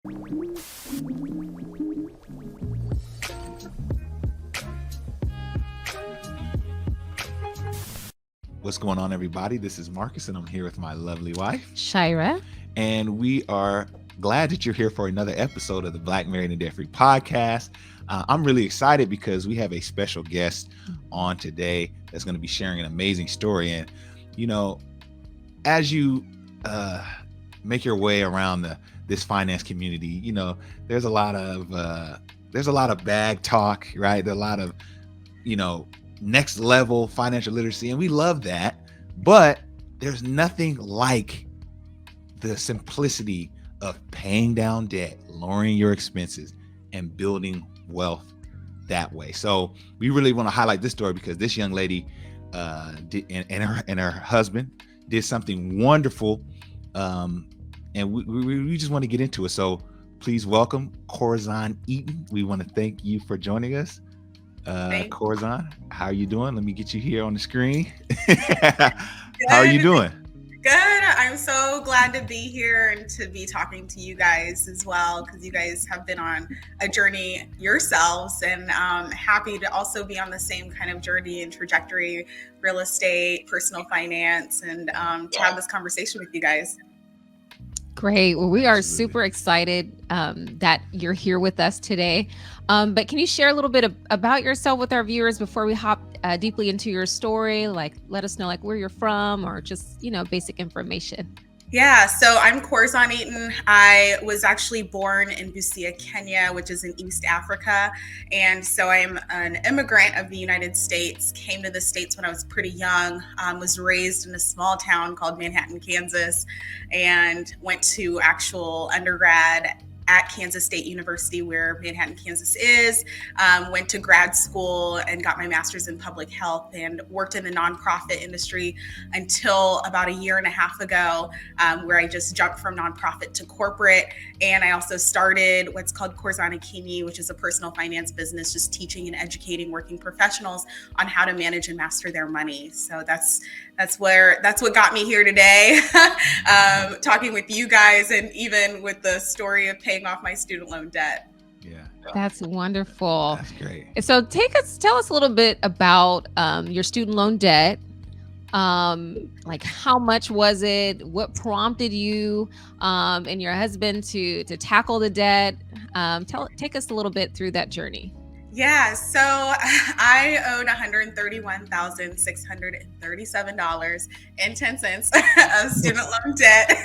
What's going on, everybody? This is Marcus, and I'm here with my lovely wife, Shira. and we are glad that you're here for another episode of the Black Married and Debt-Free podcast. I'm really excited because we have a special guest on today that's going to be sharing an amazing story. And, you know, as you make your way around this finance community, you know, there's a lot of bag talk, right? There's a lot of, next level financial literacy, and we love that. But there's nothing like the simplicity of paying down debt, lowering your expenses, and building wealth that way. So we really want to highlight this story because this young lady and her husband did something wonderful, and we just want to get into it. So please welcome Corzon Eaton. We want to thank you for joining us. Corzon, how are you doing? Let me get you here on the screen. How are you doing? Good. I'm so glad to be here and to be talking to you guys as well, because you guys have been on a journey yourselves, and happy to also be on the same kind of journey and trajectory, real estate, personal finance, and to have this conversation with you guys. Great. Well, we are super excited that you're here with us today. But can you share a little bit about yourself with our viewers before we hop deeply into your story? Like, let us know like where you're from, or just, basic information. Yeah, so I'm Corzon Eaton. I was actually born in Busia, Kenya, which is in East Africa. And so I'm an immigrant of the United States, came to the States when I was pretty young, was raised in a small town called Manhattan, Kansas, and went to actual undergrad at Kansas State University, where Manhattan, Kansas is, went to grad school and got my master's in public health, and worked in the nonprofit industry until about a year and a half ago, where I just jumped from nonprofit to corporate. And I also started what's called Corzon Academy, which is a personal finance business, just teaching and educating working professionals on how to manage and master their money. So that's what got me here today, talking with you guys, and even with the story of paying off my student loan debt. Yeah, That's wonderful. that's great. So tell us a little bit about your student loan debt. Like, how much was it? What prompted you and your husband to tackle the debt? Take us a little bit through that journey. Yeah, so I owed $131,637.10 of student loan debt.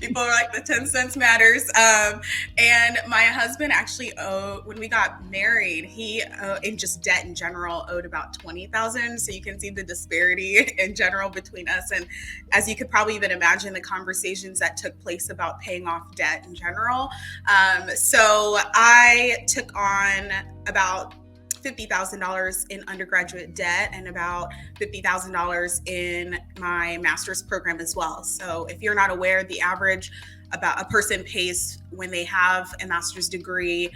People are like, the 10 cents matters. And my husband actually owed, when we got married, he in just debt in general owed about $20,000. So you can see the disparity in general between us. And as you could probably even imagine, the conversations that took place about paying off debt in general. So I took on about $50,000 in undergraduate debt and about $50,000 in my master's program as well. So if you're not aware, the average about a person pays when they have a master's degree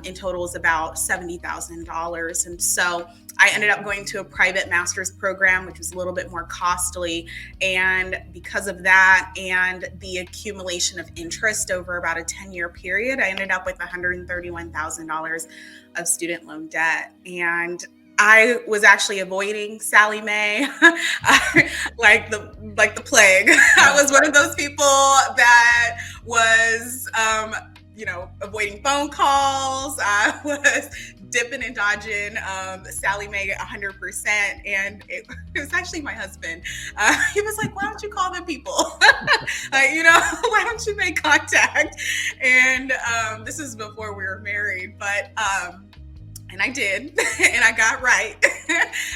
in total is about $70,000. And so I ended up going to a private master's program, which was a little bit more costly. And because of that and the accumulation of interest over about a 10-year period, I ended up with $131,000 of student loan debt. And I was actually avoiding Sallie Mae like the plague. I was one of those people that was, avoiding phone calls. I was dipping and dodging Sallie Mae 100%. And it was actually my husband. He was like, why don't you call the people? Why don't you make contact? And this is before we were married, but and I did, and I got right.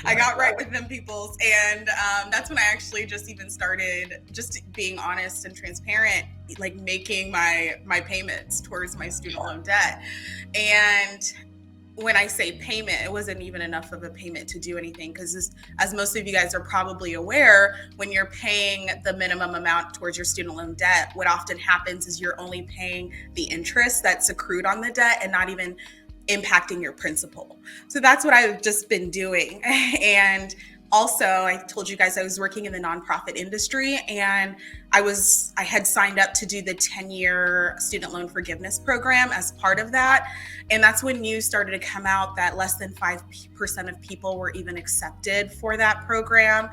I got right with them peoples. And that's when I actually just even started just being honest and transparent, like making my payments towards my student loan debt. And when I say payment, it wasn't even enough of a payment to do anything, because as most of you guys are probably aware, when you're paying the minimum amount towards your student loan debt, what often happens is you're only paying the interest that's accrued on the debt and not even impacting your principal. So that's what I've just been doing. And also, I told you guys I was working in the nonprofit industry, and I had signed up to do the 10-year student loan forgiveness program as part of that. And that's when news started to come out that less than 5% of people were even accepted for that program.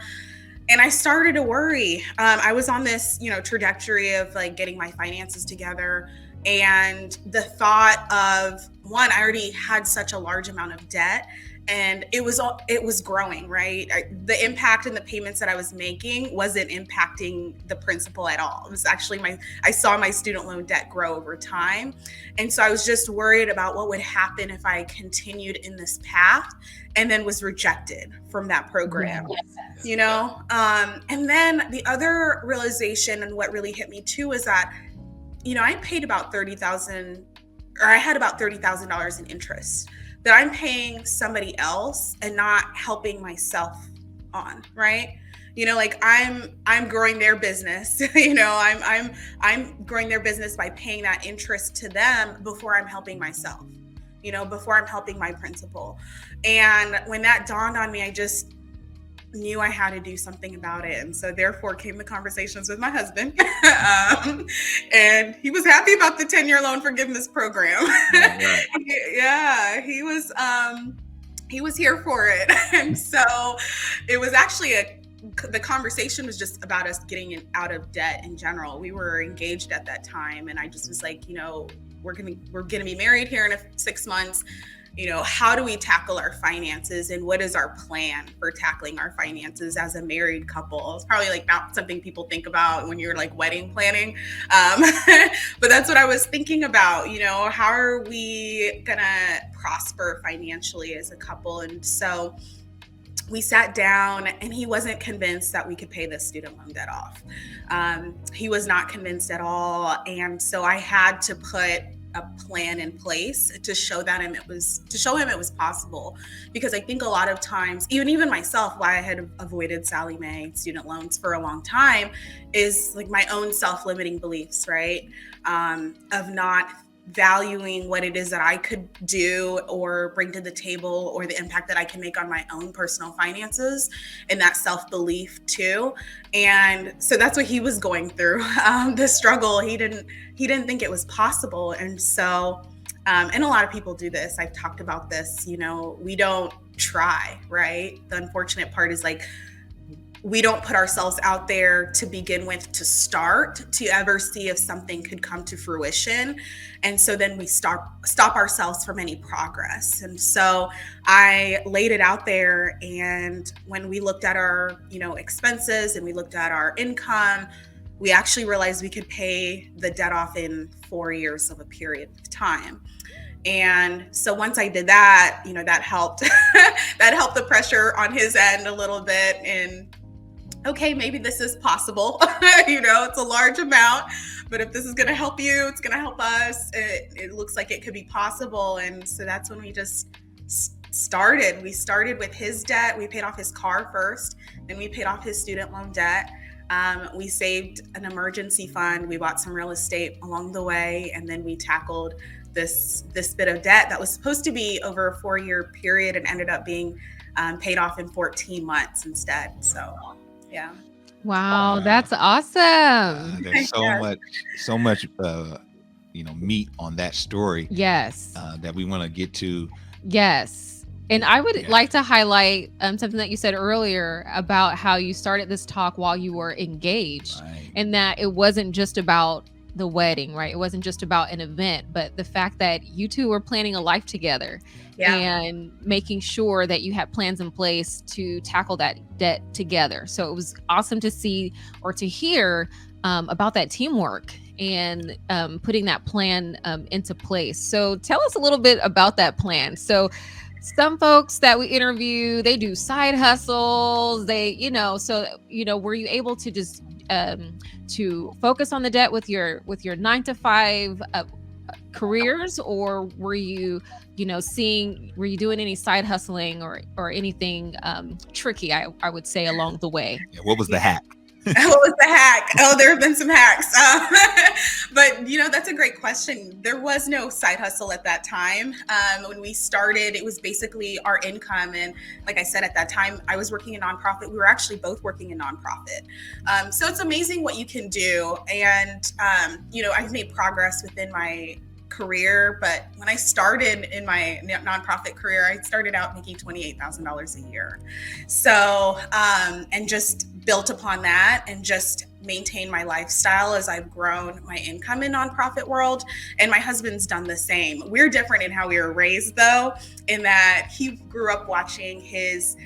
And I started to worry. I was on this, trajectory of like getting my finances together. And the thought of, one, I already had such a large amount of debt, and it was growing, right? The impact and the payments that I was making wasn't impacting the principal at all. It was actually I saw my student loan debt grow over time. And so I was just worried about what would happen if I continued in this path and then was rejected from that program. And then the other realization, and what really hit me too, is that, I paid about $30,000, or I had about $30,000 in interest that I'm paying somebody else and not helping myself on, right? Like I'm growing their business. I'm growing their business by paying that interest to them before I'm helping myself, before I'm helping my principal. And when that dawned on me, I just knew I had to do something about it. And so therefore came the conversations with my husband. And he was happy about the 10-year loan forgiveness program. Right. Yeah, he was here for it. And so it was actually the conversation was just about us getting out of debt in general. We were engaged at that time, and I just was like, we're gonna be married here in 6 months. How do we tackle our finances, and what is our plan for tackling our finances as a married couple? It's probably like not something people think about when you're like wedding planning. But that's what I was thinking about, how are we gonna prosper financially as a couple? And so we sat down, and he wasn't convinced that we could pay this student loan debt off. He was not convinced at all. And so I had to put a plan in place to show him it was possible. Because I think a lot of times, even myself, why I had avoided Sallie Mae student loans for a long time is like my own self-limiting beliefs, right? Of not valuing what it is that I could do or bring to the table, or the impact that I can make on my own personal finances, and that self-belief too. And so that's what he was going through, the struggle. He didn't think it was possible. And so, and a lot of people do this. I've talked about this, we don't try, right? The unfortunate part is like, we don't put ourselves out there to begin with, to start, to ever see if something could come to fruition. And so then we stop ourselves from any progress. And so I laid it out there. And when we looked at our, expenses, and we looked at our income, we actually realized we could pay the debt off in 4 years of a period of time. And so once I did that, that helped, that helped the pressure on his end a little bit. And okay, maybe this is possible. It's a large amount, but if this is going to help you, it's going to help us. It looks like it could be possible. And so that's when we just started. We started with his debt. We paid off his car first, then we paid off his student loan debt. We saved an emergency fund. We bought some real estate along the way, and then we tackled this bit of debt that was supposed to be over a 4-year period and ended up being paid off in 14 months instead. So. Yeah. Wow, that's awesome. There's so much, meat on that story. Yes. That we want to get to. Yes. And I would like to highlight something that you said earlier about how you started this talk while you were engaged, right? And that it wasn't just about the wedding, right? It wasn't just about an event, but the fact that you two were planning a life together. Yeah. And making sure that you had plans in place to tackle that debt together. So it was awesome to see or to hear about that teamwork and putting that plan into place. So tell us a little bit about that plan. So some folks that we interview, they do side hustles. Were you able to just to focus on the debt with your 9-to-5 careers, or were you doing any side hustling or anything tricky, I would say, along the way? Yeah, what was the hack? What was the hack? Oh, there have been some hacks. But, that's a great question. There was no side hustle at that time. When we started, it was basically our income. And like I said, at that time, I was working in nonprofit. We were actually both working in nonprofit. So it's amazing what you can do. And, I've made progress within my career, but when I started in my nonprofit career, I started out making $28,000 a year. So, and just built upon that and just maintain my lifestyle as I've grown my income in nonprofit world. And my husband's done the same. We're different in how we were raised, though, in that he grew up watching his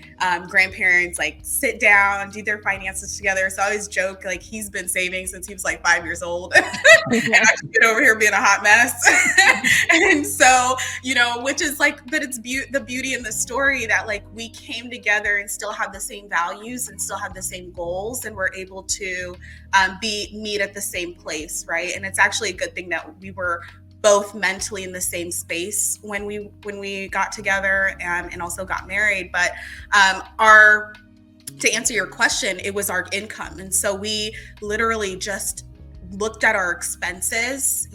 grandparents like sit down, do their finances together. So I always joke like he's been saving since he was like 5 years old. And I've been over here being a hot mess. And so, which is like, but it's the beauty in the story that like we came together and still have the same values and still have the same goals, and we're able to meet at the same place, right? And it's actually a good thing that we were both mentally in the same space when we got together and also got married. But to answer your question, it was our income. And so we literally just looked at our expenses,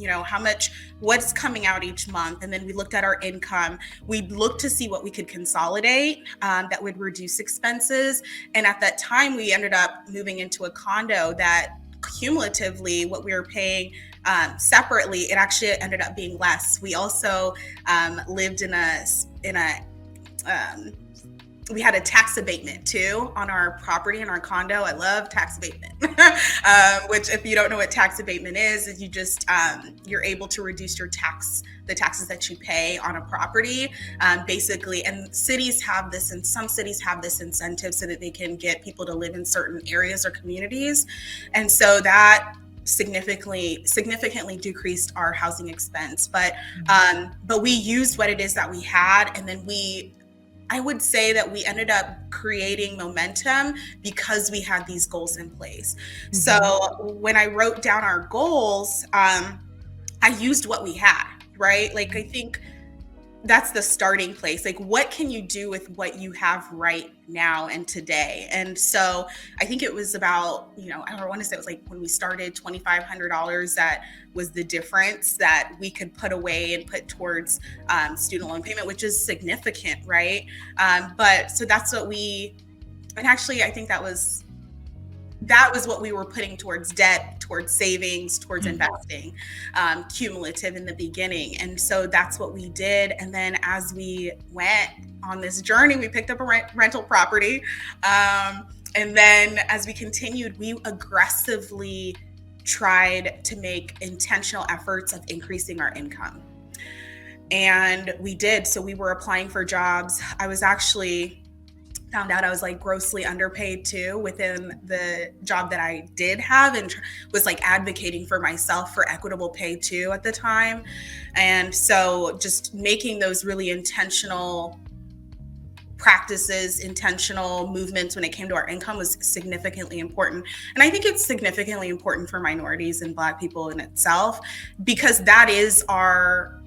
what's coming out each month. And then we looked at our income. We looked to see what we could consolidate that would reduce expenses. And at that time, we ended up moving into a condo that cumulatively what we were paying separately, it actually ended up being less. We also lived we had a tax abatement too on our property in our condo. I love tax abatement, which if you don't know what tax abatement is you just, you're able to reduce the taxes that you pay on a property, basically. And cities have this, and some cities have this incentive so that they can get people to live in certain areas or communities. And so that significantly decreased our housing expense. But we used what it is that we had, and then I would say that we ended up creating momentum because we had these goals in place. Mm-hmm. So when I wrote down our goals, I used what we had, right? Like, I think that's the starting place. Like, what can you do with what you have right now and today? And so I think it was about, I want to say it was like when we started $2,500, that was the difference that we could put away and put towards student loan payment, which is significant, right? But so that's what and actually I think that was what we were putting towards debt, towards savings, towards investing, cumulative in the beginning. And so that's what we did. And then as we went on this journey, we picked up a rental property. And then as we continued, we aggressively tried to make intentional efforts of increasing our income. And we did. So we were applying for jobs. I was actually found out I was like grossly underpaid too within the job that I did have, and was like advocating for myself for equitable pay too at the time. And so just making those really intentional practices, intentional movements when it came to our income was significantly important. And I think it's significantly important for minorities and Black people in itself, because that is our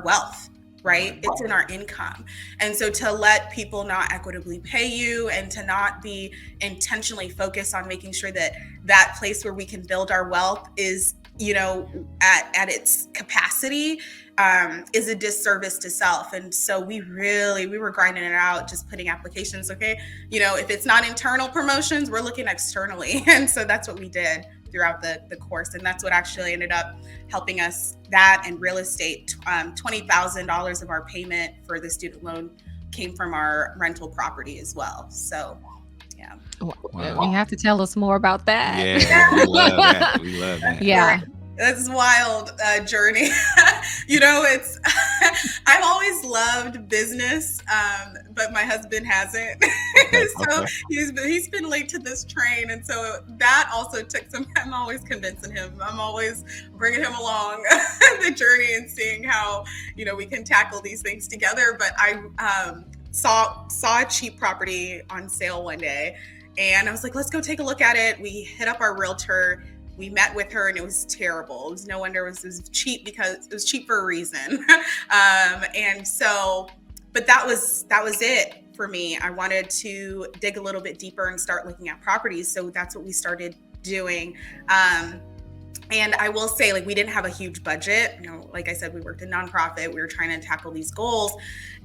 wealth. Right? It's in our income. And so to let people not equitably pay you and to not be intentionally focused on making sure that that place where we can build our wealth is, at its capacity, is a disservice to self. And so we were grinding it out, just putting applications. Okay. If it's not internal promotions, we're looking externally. And so that's what we did throughout the course. And that's what actually ended up helping us, that and real estate. $20,000 of our payment for the student loan came from our rental property as well. So, yeah. Wow. You have to tell us more about that. Yeah, we love that. We love that. Yeah. It's a wild journey. It's, I've always loved business, but my husband hasn't. So he's been late to this train. And so that also took I'm always convincing him. I'm always bringing him along the journey and seeing how, we can tackle these things together. But I saw a cheap property on sale one day, and I was like, let's go take a look at it. We hit up our realtor. We met with her, and it was terrible. It was no wonder it was cheap, because it was cheap for a reason. And so, but that was it for me. I wanted to dig a little bit deeper and start looking at properties. So that's what we started doing. And I will say, like, we didn't have a huge budget. You know, like I said, we worked in nonprofit. We were trying to tackle these goals.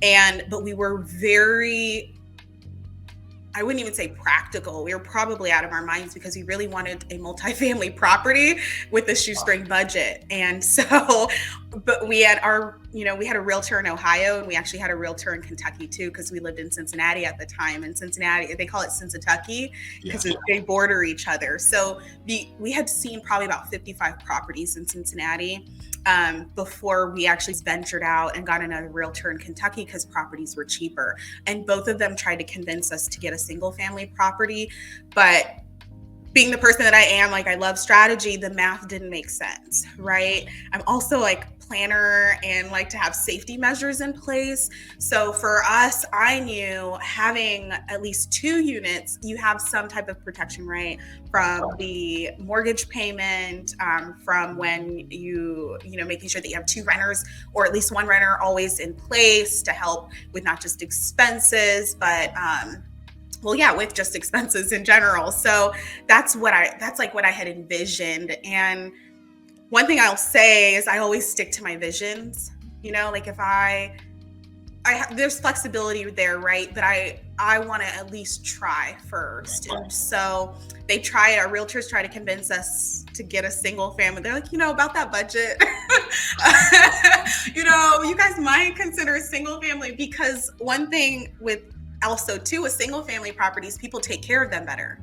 But we were very, I wouldn't even say practical. We were probably out of our minds because we really wanted a multifamily property with a shoestring budget. And so, but we had we had a realtor in Ohio, and we actually had a realtor in Kentucky too, because we lived in Cincinnati at the time. And Cincinnati, they call it Cincinnati because they border each other. So we had seen probably about 55 properties in Cincinnati before we actually ventured out and got another realtor in Kentucky because properties were cheaper. And both of them tried to convince us to get a single family property. But being the person that I am, like, I love strategy, the math didn't make sense, right? I'm also like planner and like to have safety measures in place. So for us, I knew having at least 2 units, you have some type of protection, right? From the mortgage payment, from when making sure that you have 2 renters or at least 1 renter always in place to help with not just expenses, but with just expenses in general. So that's what I had envisioned. And one thing I'll say is I always stick to my visions. Like if there's flexibility there, right? But I want to at least try first. And so our realtors try to convince us to get a single family. They're like, about that budget, you guys might consider a single family, because one thing with also too, with single family properties, people take care of them better.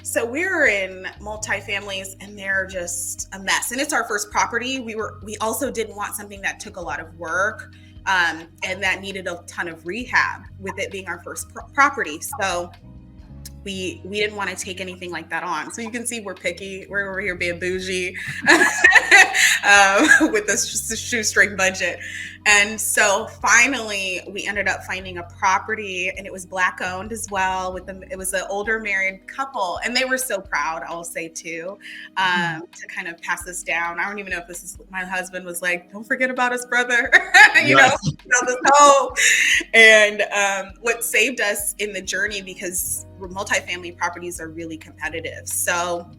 So we're in multifamilies and they're just a mess. And it's our first property. We also didn't want something that took a lot of work and that needed a ton of rehab, with it being our first property. So we didn't want to take anything like that on. So you can see we're picky. We're over here being bougie with this shoestring budget. And so finally, we ended up finding a property, and it was Black owned as well. It was an older married couple, and they were so proud, I'll say too, to kind of pass this down. I don't even know if this is, my husband was like, "Don't forget about us, brother." This hope. And what saved us in the journey, because multifamily properties are really competitive. So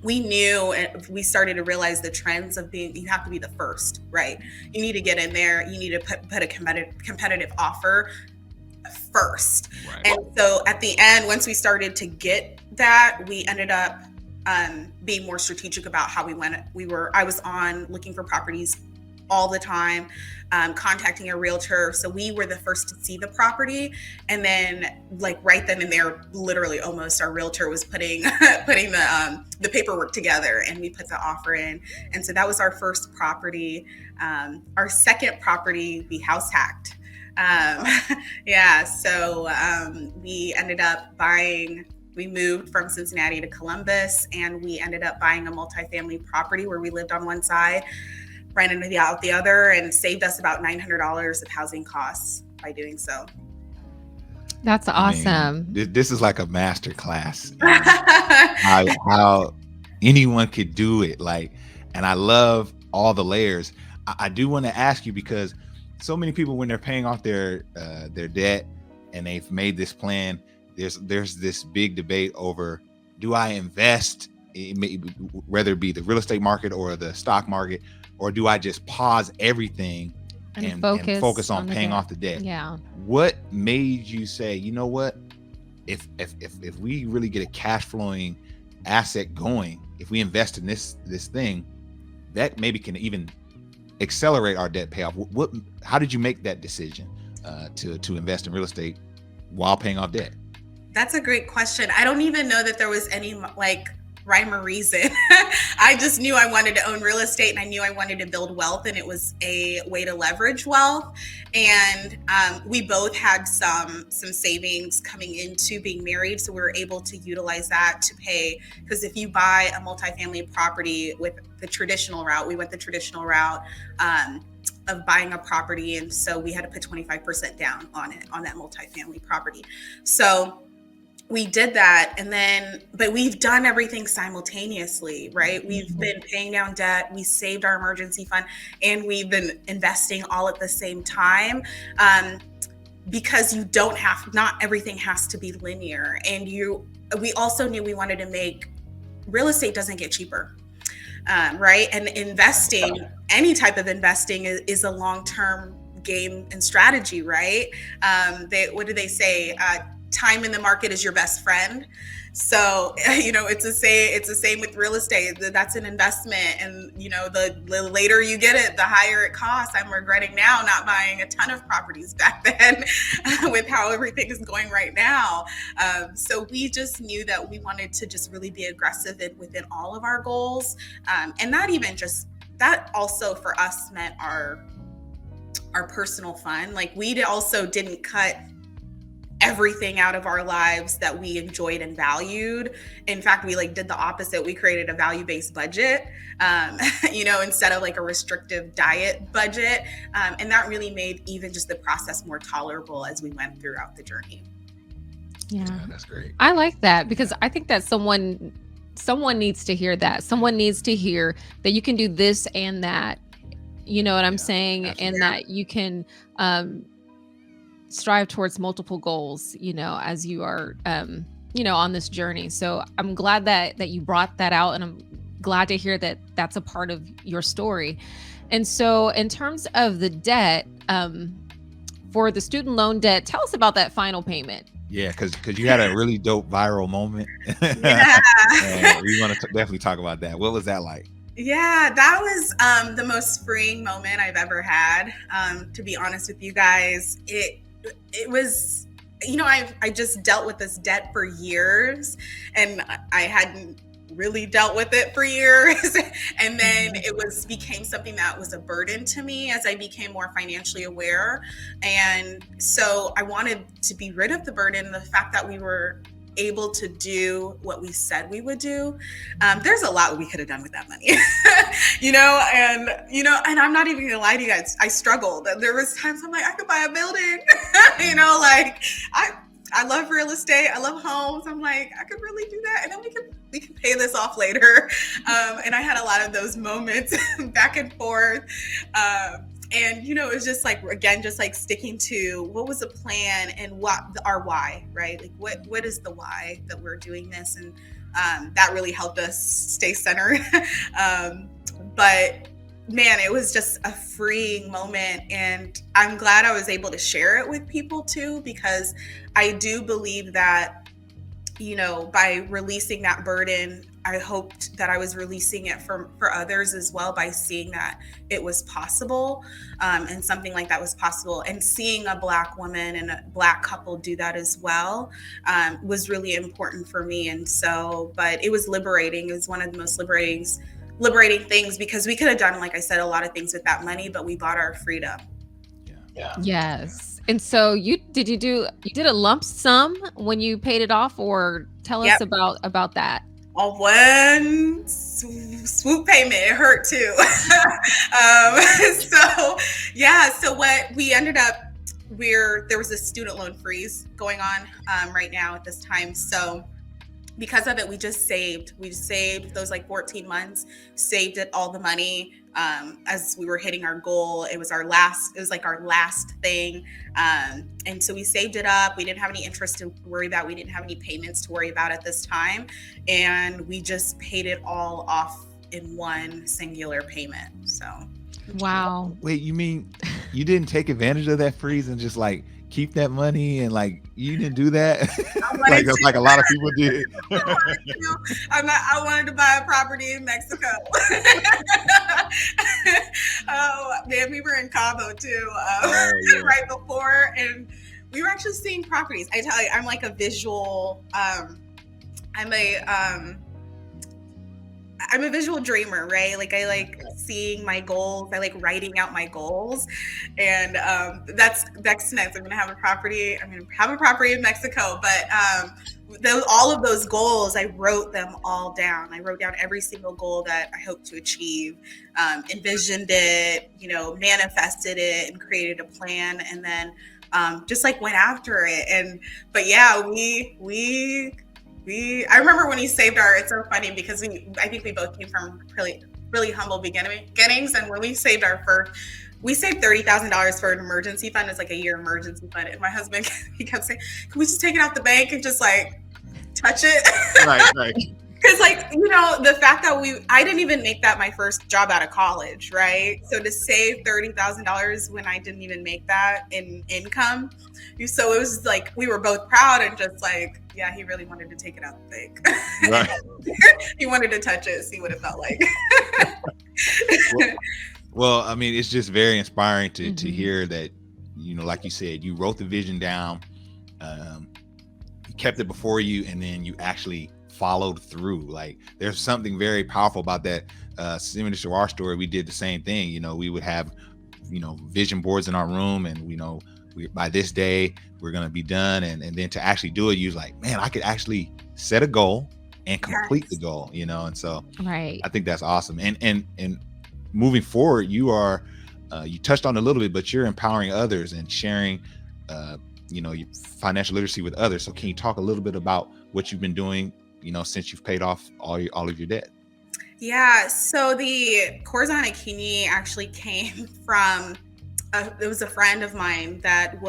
we knew, and we started to realize the trends of you have to be the first, right? You need to get in there. You need to put a competitive offer first. Right. And so at the end, once we started to get that, we ended up being more strategic about how we went. I was on looking for properties all the time, contacting a realtor. So we were the first to see the property. And then like right then and there, literally almost, our realtor was putting the paperwork together, and we put the offer in. And so that was our first property. Our second property, we house hacked. So we ended up we moved from Cincinnati to Columbus, and we ended up buying a multifamily property where we lived on one side, rented out the other, and saved us about $900 of housing costs by doing so. That's awesome. This is like a master class in how anyone could do it. And I love all the layers. I do want to ask you, because so many people, when they're paying off their debt and they've made this plan, there's this big debate over, do I invest, whether it be the real estate market or the stock market, or do I just pause everything and focus on paying off the debt? Yeah. What made you say, you know what, if we really get a cash flowing asset going, if we invest in this thing, that maybe can even accelerate our debt payoff? How did you make that decision to invest in real estate while paying off debt? That's a great question. I don't even know that there was any rhyme or reason. I just knew I wanted to own real estate, and I knew I wanted to build wealth, and it was a way to leverage wealth. And we both had some savings coming into being married, so we were able to utilize that to pay. Because if you buy a multifamily property with the traditional route, we went the traditional route of buying a property, and so we had to put 25% down on that multifamily property. So we did that, but we've done everything simultaneously, right? We've been paying down debt, we saved our emergency fund, and we've been investing all at the same time. because you don't have, not everything has to be linear. And we also knew we wanted to make, real estate doesn't get cheaper, right? And investing, any type of investing is a long-term game and strategy, right? What do they say? Time in the market is your best friend. So, it's the same with real estate. That's an investment. And, the later you get it, the higher it costs. I'm regretting now not buying a ton of properties back then with how everything is going right now. So we just knew that we wanted to just really be aggressive within all of our goals. And that also for us meant our personal fun. Like, we also didn't cut everything out of our lives that we enjoyed and valued. In fact, we did the opposite. We created a value-based budget, instead of like a restrictive diet budget. And that really made even just the process more tolerable as we went throughout the journey. Yeah, that's great. I like that, because I think that someone needs to hear that. Someone needs to hear that you can do this and that, you know what I'm saying? Absolutely. And that you can, strive towards multiple goals, as you are, on this journey. So I'm glad that you brought that out, and I'm glad to hear that that's a part of your story. And so in terms of the debt, for the student loan debt, tell us about that final payment. Yeah, because you had a really dope viral moment. Yeah. And we want to definitely talk about that. What was that like? Yeah, that was the most freeing moment I've ever had. To be honest with you guys, it was, I just dealt with this debt for years, and I hadn't really dealt with it for years. And then it became something that was a burden to me as I became more financially aware. And so I wanted to be rid of the burden, the fact that we were able to do what we said we would do. There's a lot we could have done with that money, and I'm not even gonna lie to you guys. I struggled. There was times I'm like, I could buy a building, I love real estate. I love homes. I'm like, I could really do that. And then we can pay this off later. And I had a lot of those moments back and forth. And, it was just just sticking to what was the plan and what our why, right? Like what is the why that we're doing this? And that really helped us stay centered. But man, it was just a freeing moment. And I'm glad I was able to share it with people too, because I do believe that, by releasing that burden, I hoped that I was releasing it for others as well, by seeing that it was possible, and something like that was possible. And seeing a Black woman and a Black couple do that as well was really important for me. And so, but it was liberating. It was one of the most liberating things, because we could have done, like I said, a lot of things with that money, but we bought our freedom. Yeah. Yes. And so you did a lump sum when you paid it off, or tell us about that? All one swoop payment. It hurt too. So what we ended up, there was a student loan freeze going on right now at this time. So because of it, we just saved those 14 months, saved it, all the money, as we were hitting our goal. It was our last thing. And so we saved it up. We didn't have any interest to worry about. We didn't have any payments to worry about at this time. And we just paid it all off in one singular payment. So. Wow. Wait, you mean you didn't take advantage of that freeze and just keep that money, and you didn't do that? like a lot of people did. I wanted to buy a property in Mexico. Oh man, we were in Cabo too, right before, and we were actually seeing properties. I tell you, I'm like a visual. I'm a visual dreamer, right? I like seeing my goals. I like writing out my goals. And that's next. I'm going to have a property. I'm going to have a property in Mexico. But all of those goals, I wrote them all down. I wrote down every single goal that I hope to achieve, envisioned it, manifested it, and created a plan. And then just went after it. But yeah, I remember when we saved it's so funny because I think we both came from really, really humble beginnings. And when we saved our we saved $30,000 for an emergency fund. It's like a year emergency fund. And my husband, he kept saying, can we just take it out the bank and just like touch it? Right. Because like, you know, the fact that I didn't even make that my first job out of college, right? So to save $30,000 when I didn't even make that in income. So it was like, we were both proud and just like, yeah, he really wanted to take it out the bank. Right. He wanted to touch it, see what it felt like. Well, I mean, it's just very inspiring to Mm-hmm. hear that, you know, like you said, you wrote the vision down, you kept it before you, and then you actually followed through. Like, there's something very powerful about that. Similar to our story, we did the same thing. You know, we would have, you know, vision boards in our room, and, you know, by this day we're going to be done. And then to actually do it, you're like, man, I could actually set a goal and complete the goal, you know? And so Right. I think that's awesome. And moving forward, you are, you touched on it a little bit, but you're empowering others and sharing, you know, your financial literacy with others. So can you talk a little bit about what you've been doing, you know, since you've paid off all of your debt? Yeah. So the Corazon Akini actually came from, it was a friend of mine that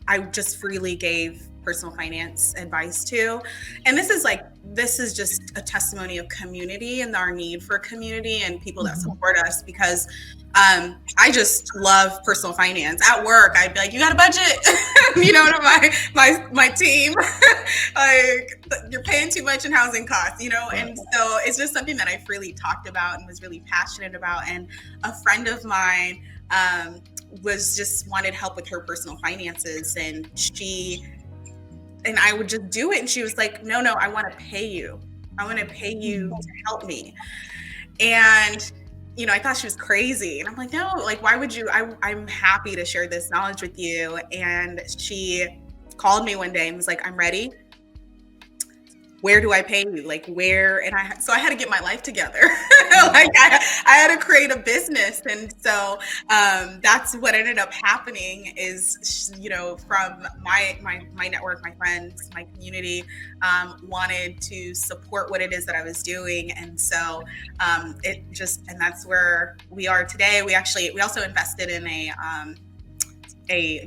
I just freely gave personal finance advice to. And this is just a testimony of community and our need for community and people that support us, because I just love personal finance. At work, I'd be like, you got a budget? You know, to my team, like, you're paying too much in housing costs, you know? And so it's just something that I freely talked about and was really passionate about. And a friend of mine wanted help with her personal finances, and I would just do it. And she was like, no, I want to pay you. I want to pay you to help me. And, you know, I thought she was crazy. And I'm like, no, like, why would you? I'm happy to share this knowledge with you. And she called me one day and was like, I'm ready. Where do I pay you? Like, where? And so I had to get my life together. Like, I had to create a business. And so that's what ended up happening is, you know, from my network, my friends, my community wanted to support what it is that I was doing. And so and that's where we are today. We also invested in a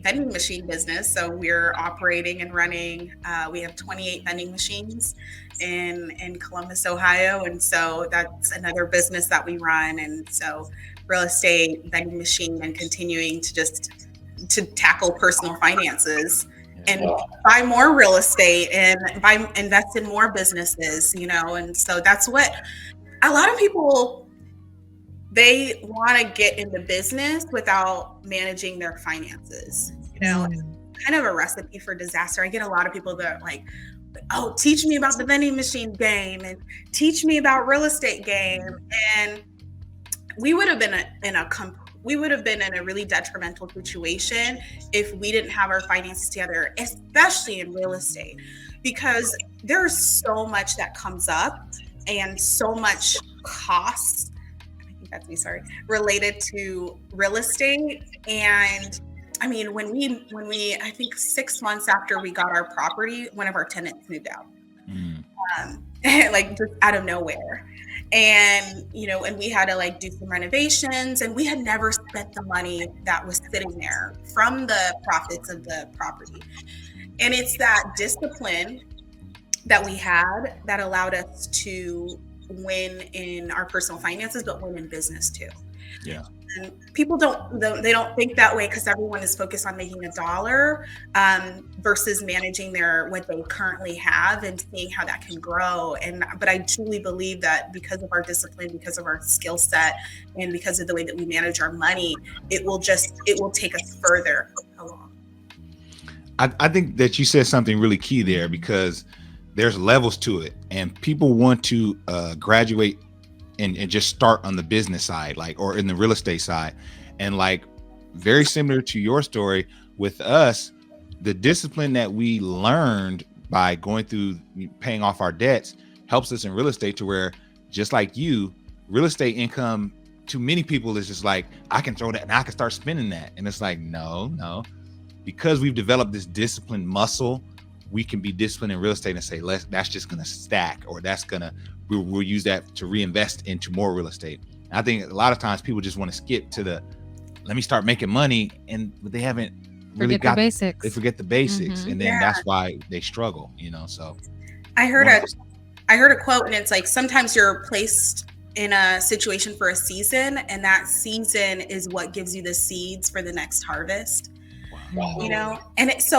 vending machine business. So we're operating and running, we have 28 vending machines in Columbus, Ohio. And so that's another business that we run. And so real estate, vending machine, and continuing to tackle personal finances and buy more real estate and invest in more businesses, you know? And so that's what a lot of people, they want to get into business without managing their finances. You know, it's kind of a recipe for disaster. I get a lot of people that are like, oh, teach me about the vending machine game and teach me about real estate game. And we would have been in a really detrimental situation if we didn't have our finances together, especially in real estate, because there's so much that comes up and so much costs related to real estate. And I mean, when we I think 6 months after we got our property, one of our tenants moved out, like, just out of nowhere. And, you know, and we had to like do some renovations, and we had never spent the money that was sitting there from the profits of the property. And it's that discipline that we had that allowed us to win in our personal finances, but win in business too. Yeah. And people don't think that way because everyone is focused on making a dollar versus managing what they currently have and seeing how that can grow. But I truly believe that because of our discipline, because of our skill set, and because of the way that we manage our money, it will take us further along. I think that you said something really key there, because there's levels to it, and people want to graduate and just start on the business side, like, or in the real estate side. And like, very similar to your story with us, the discipline that we learned by going through paying off our debts helps us in real estate, to where, just like you, real estate income to many people is just like, I can throw that and I can start spending that. And it's like, no, because we've developed this discipline muscle, we can be disciplined in real estate and say, that's just going to stack, or we'll use that to reinvest into more real estate. And I think a lot of times people just want to skip to the let me start making money, but they haven't really Forget the basics. They forget the basics, and then Yeah. that's why they struggle, you know. So I heard a quote, and it's like, sometimes you're placed in a situation for a season, and that season is what gives you the seeds for the next harvest. You know, and it's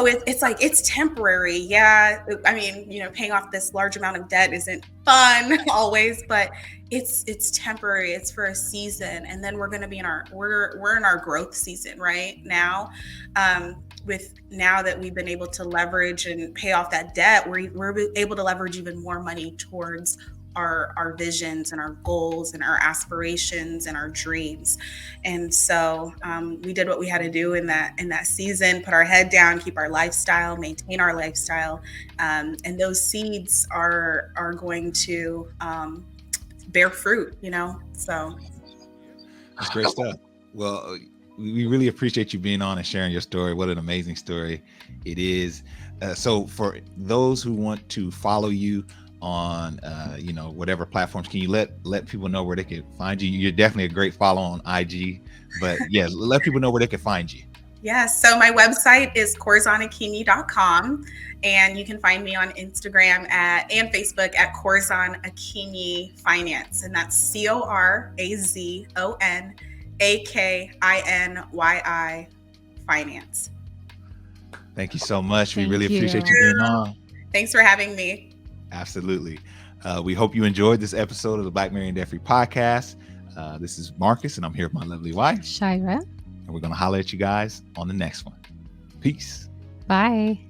like, it's temporary. Yeah. I mean, you know, paying off this large amount of debt isn't fun always, but it's temporary. It's for a season. And then we're going to be we're in our growth season right now. With now that we've been able to leverage and pay off that debt, we're able to leverage even more money towards our visions and our goals and our aspirations and our dreams. And so we did what we had to do in that season, put our head down, keep our lifestyle, maintain our lifestyle. And those seeds are going to bear fruit, you know? So that's great stuff. Well, we really appreciate you being on and sharing your story. What an amazing story it is. So for those who want to follow you on you know, whatever platforms, can you let people know where they can find you? You're definitely a great follow on IG, but yeah, let people know where they can find you. Yes. So my website is corzonakini.com, and you can find me on Instagram and Facebook at Corzon Akinyi Finance, and that's CorzonAkinyi Finance. Thank you so much. We really appreciate you being on. Thanks for having me. Absolutely. We hope you enjoyed this episode of the Black Married and Debt Free podcast. This is Marcus, and I'm here with my lovely wife, Shira. And we're going to holler at you guys on the next one. Peace. Bye.